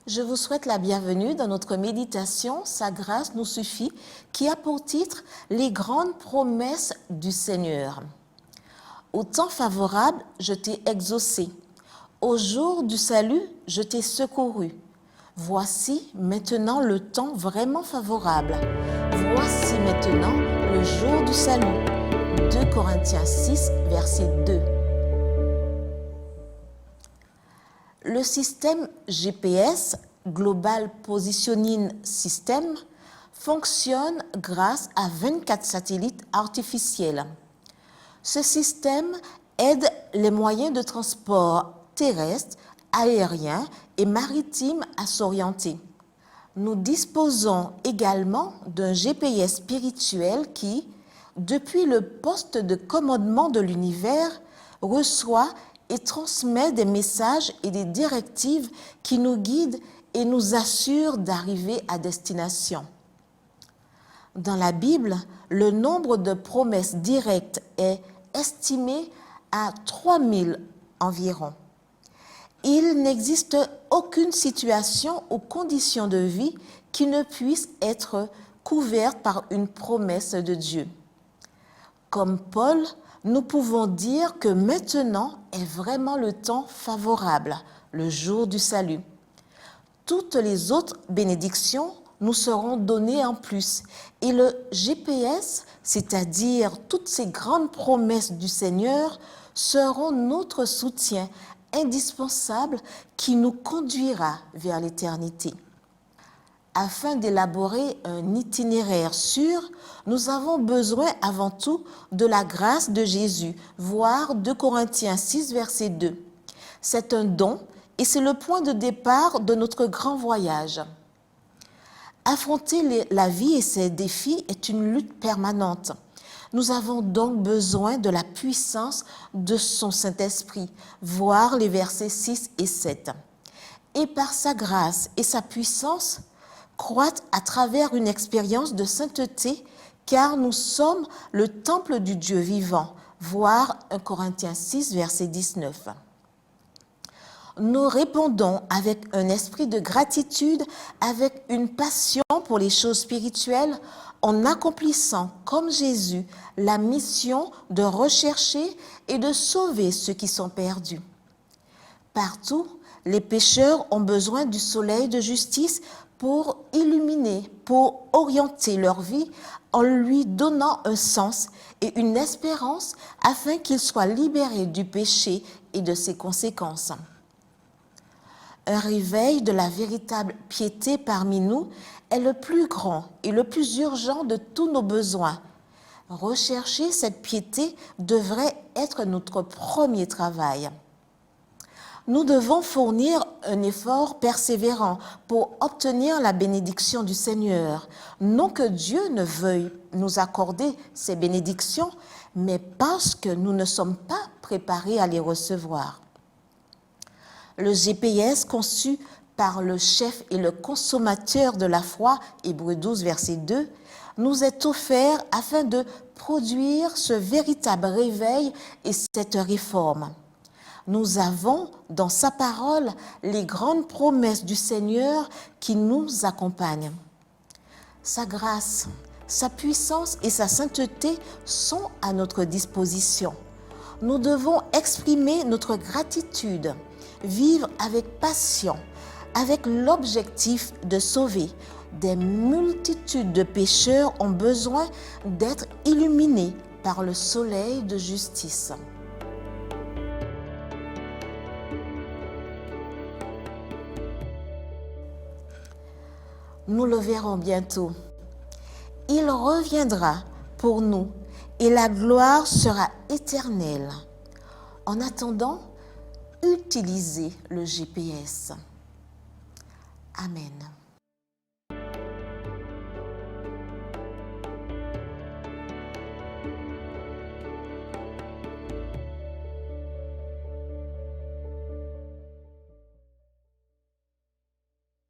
Je vous souhaite la bienvenue dans notre méditation « Sa grâce nous suffit » qui a pour titre « Les grandes promesses du Seigneur ». Au temps favorable, je t'ai exaucé. Au jour du salut, je t'ai secouru. Voici maintenant le temps vraiment favorable. Voici maintenant le jour du salut. 2 Corinthiens 6, verset 2. Le système GPS, Global Positioning System, fonctionne grâce à 24 satellites artificiels. Ce système aide les moyens de transport terrestres, aériens et maritimes à s'orienter. Nous disposons également d'un GPS spirituel qui, depuis le poste de commandement de l'univers, reçoit et transmet des messages et des directives qui nous guident et nous assurent d'arriver à destination. Dans la Bible, le nombre de promesses directes est estimé à 3000 environ. Il n'existe aucune situation ou condition de vie qui ne puisse être couverte par une promesse de Dieu. Comme Paul, nous pouvons dire que maintenant est vraiment le temps favorable, le jour du salut. Toutes les autres bénédictions nous seront données en plus. Et le GPS, c'est-à-dire toutes ces grandes promesses du Seigneur, seront notre soutien indispensable qui nous conduira vers l'éternité. Afin d'élaborer un itinéraire sûr, nous avons besoin avant tout de la grâce de Jésus, voir 2 Corinthiens 6, verset 2. C'est un don et c'est le point de départ de notre grand voyage. Affronter la vie et ses défis est une lutte permanente. Nous avons donc besoin de la puissance de son Saint-Esprit, voir les versets 6 et 7. Et par sa grâce et sa puissance, croître à travers une expérience de sainteté, car nous sommes le temple du Dieu vivant, voir 1 Corinthiens 6, verset 19. Nous répondons avec un esprit de gratitude, avec une passion pour les choses spirituelles, en accomplissant, comme Jésus, la mission de rechercher et de sauver ceux qui sont perdus. Partout, les pécheurs ont besoin du soleil de justice pour illuminer, pour orienter leur vie en lui donnant un sens et une espérance afin qu'ils soient libérés du péché et de ses conséquences. Un réveil de la véritable piété parmi nous est le plus grand et le plus urgent de tous nos besoins. Rechercher cette piété devrait être notre premier travail. Nous devons fournir un effort persévérant pour obtenir la bénédiction du Seigneur. Non que Dieu ne veuille nous accorder ces bénédictions, mais parce que nous ne sommes pas préparés à les recevoir. Le GPS conçu par le chef et le consommateur de la foi, Hébreux 12, verset 2, nous est offert afin de produire ce véritable réveil et cette réforme. Nous avons dans sa parole les grandes promesses du Seigneur qui nous accompagnent. Sa grâce, sa puissance et sa sainteté sont à notre disposition. Nous devons exprimer notre gratitude, vivre avec passion, avec l'objectif de sauver. Des multitudes de pécheurs ont besoin d'être illuminés par le soleil de justice. Nous le verrons bientôt. Il reviendra pour nous et la gloire sera éternelle. En attendant, utilisez le GPS. Amen.